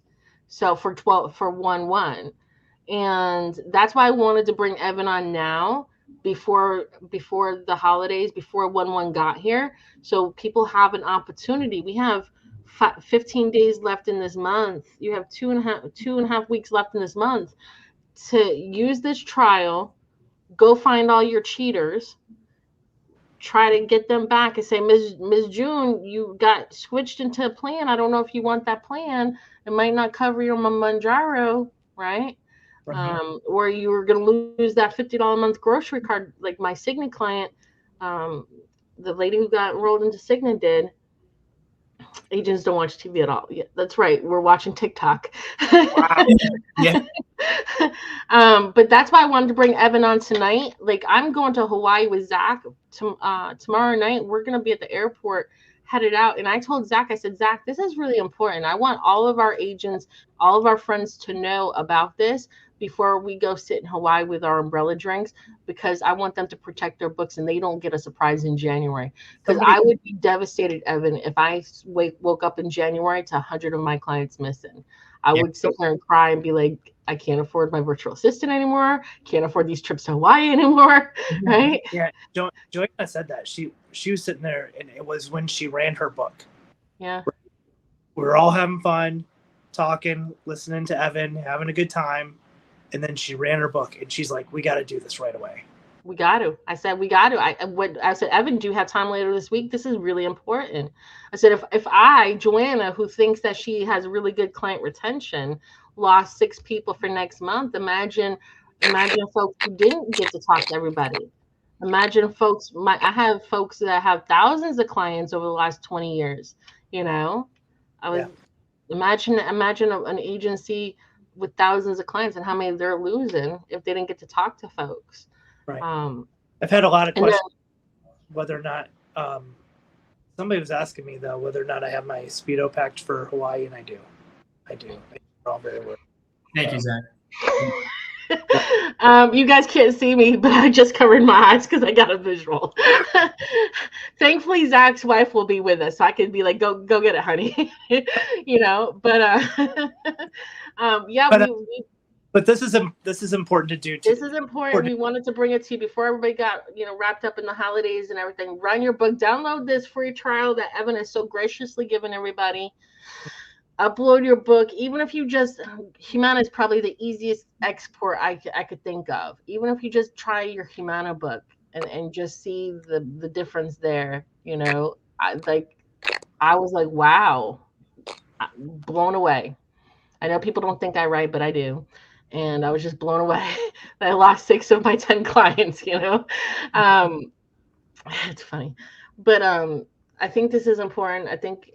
So for 1/1. And that's why I wanted to bring Evan on now before the holidays, before 1/1 got here. So people have an opportunity. We have 15 days left in this month. You have two and a half weeks left in this month to use this trial. Go find all your cheaters, try to get them back and say, Ms. June, you got switched into a plan. I don't know if you want that plan. It might not cover your Manjaro, right? Or you were going to lose that $50 a month grocery card, like my Cigna client, the lady who got enrolled into Cigna did. Agents don't watch TV at all. Yeah, that's right. We're watching TikTok. Wow. Yeah. But that's why I wanted to bring Evan on tonight. Like, I'm going to Hawaii with Zach tomorrow night. We're going to be at the airport headed out. And I told Zach, I said, Zach, this is really important. I want all of our agents, all of our friends to know about this before we go sit in Hawaii with our umbrella drinks, because I want them to protect their books and they don't get a surprise in January. Because I would be devastated, Evan, if I woke up in January to 100 of my clients missing. I would sit there and cry and be like, I can't afford my virtual assistant anymore. Can't afford these trips to Hawaii anymore. Right? Yeah. Joanna said that. She was sitting there, and it was when she ran her book. Yeah. We were all having fun, talking, listening to Evan, having a good time. And then she ran her book, and she's like, we got to do this right away. We got to. I said, we got to. I said, Evan, do you have time later this week? This is really important. I said, if I, Joanna, who thinks that she has really good client retention, lost 6 people for next month, imagine folks who didn't get to talk to everybody. Imagine folks, I have folks that have thousands of clients over the last 20 years, you know? Imagine an agency with thousands of clients and how many they're losing if they didn't get to talk to folks. Right. I've had a lot of questions whether or not somebody was asking me though whether or not I have my Speedo packed for Hawaii, and I do. They're all very well. Thank you, Zach. You guys can't see me, but I just covered my eyes because I got a visual. Thankfully, Zach's wife will be with us, so I can be like, "Go get it, honey," you know. But but this is important to do too. This is important. We wanted to bring it to you before everybody got wrapped up in the holidays and everything. Run your book. Download this free trial that Evan has so graciously given everybody. Upload your book. Even if you just, Humana is probably the easiest export I could think of. Even if you just try your Humana book and just see the difference there, I was like, wow, blown away. I know people don't think I write, but I do. And I was just blown away that I lost 6 of my 10 clients, It's funny. But I think this is important. I think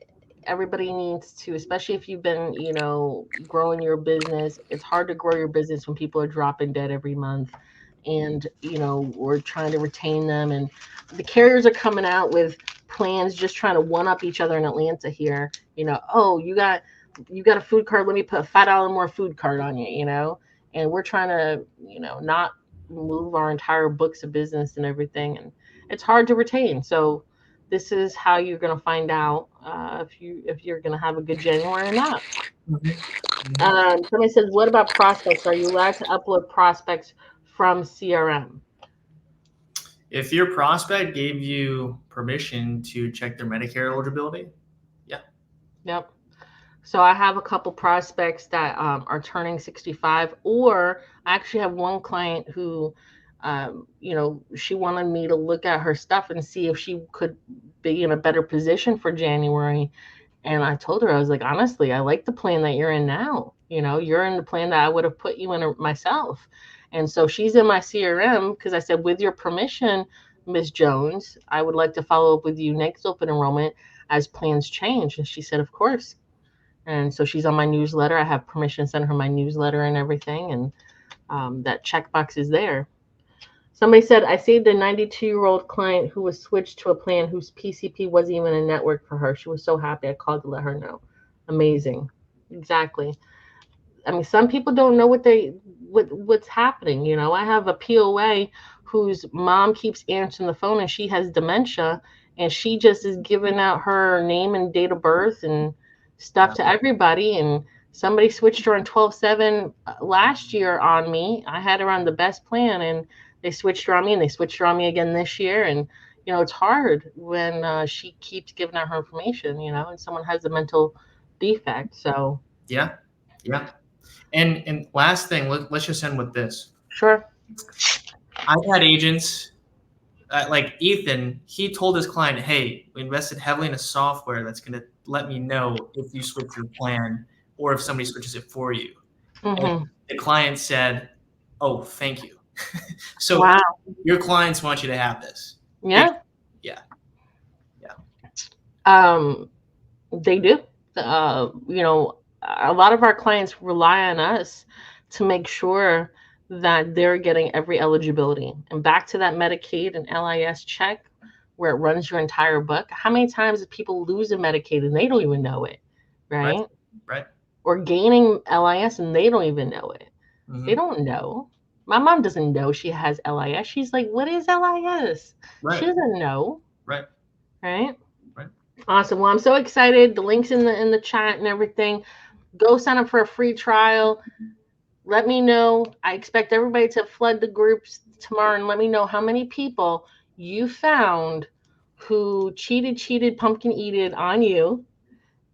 everybody needs to, especially if you've been, growing your business. It's hard to grow your business when people are dropping dead every month. And, we're trying to retain them. And the carriers are coming out with plans just trying to one-up each other in Atlanta here. Oh, you got a food card, let me put a $5 more food card on you, and we're trying to, not move our entire books of business and everything. And it's hard to retain. So this is how you're going to find out if you're going to have a good January or not. Somebody says, what about prospects? Are you allowed to upload prospects from CRM? If your prospect gave you permission to check their Medicare eligibility, yeah. Yep. So I have a couple prospects that are turning 65, or I actually have one client who, she wanted me to look at her stuff and see if she could be in a better position for January. And I told her, I was like, honestly, I like the plan that you're in now. You're in the plan that I would have put you in myself. And so she's in my CRM because I said, with your permission, Ms. Jones, I would like to follow up with you next open enrollment as plans change. And she said, of course. And so she's on my newsletter. I have permission to send her my newsletter and everything. And that checkbox is there. Somebody said, I saved a 92-year-old client who was switched to a plan whose PCP wasn't even a network for her. She was so happy. I called to let her know. Amazing. Exactly. I mean, some people don't know what's happening. I have a POA whose mom keeps answering the phone and she has dementia, and she just is giving out her name and date of birth and stuff to everybody. And somebody switched her on 12/7 last year on me. I had her on the best plan, and they switched her on me, and they switched her on me again this year. And it's hard when she keeps giving out her information, and someone has a mental defect. So Yeah. Yeah. And last thing, let's just end with this. sure. I've had agents like Ethan. He told his client, "Hey, we invested heavily in a software that's going to let me know if you switch your plan or if somebody switches it for you." And Hmm. the client said, "Oh, thank you." So Wow. your clients want you to have this. Yeah. Yeah. Yeah. Um, they do. A lot of our clients rely on us to make sure that they're getting every eligibility. And back to that Medicaid and LIS check where it runs your entire book. How many times do people lose a Medicaid and they don't even know it, Right. right? Right. Or gaining LIS and they don't even know it. Mm-hmm. They don't know. My mom doesn't know she has LIS. She's like, "What is LIS?" Right. She doesn't know, Right. right? Right. Awesome. Well, I'm so excited. The links in the chat and everything. Go sign up for a free trial. Let me know. I expect everybody to flood the groups tomorrow and let me know how many people you found who cheated, pumpkin eated on you,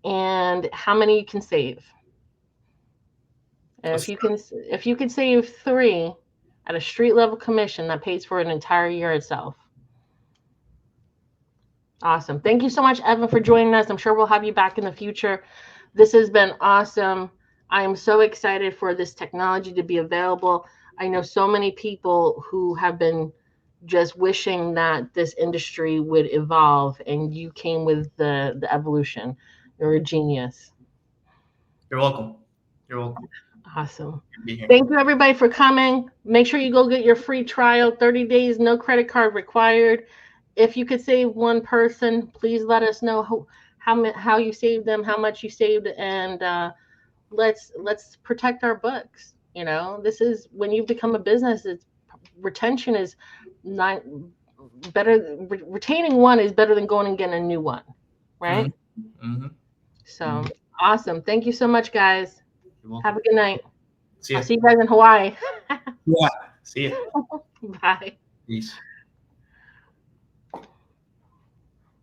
and how many you can save. And if you can save 3 at a street level commission, that pays for an entire year itself. Awesome. Thank you so much, Evan, for joining us. I'm sure we'll have you back in the future. This has been awesome. I am so excited for this technology to be available. I know so many people who have been just wishing that this industry would evolve, and you came with the evolution. You're a genius. You're welcome. You're welcome. Awesome. Be here. Thank you, everybody, for coming. Make sure you go get your free trial, 30 days, no credit card required. If you could save one person, please let us know how you saved them, how much you saved, and let's protect our books. This is when you become a business. It's retention is not better. Retaining one is better than going and getting a new one, right? Mm-hmm. Mm-hmm. So awesome. Thank you so much, guys. Have a good night. See ya. I'll see you guys in Hawaii. Yeah. See ya. Bye. Peace.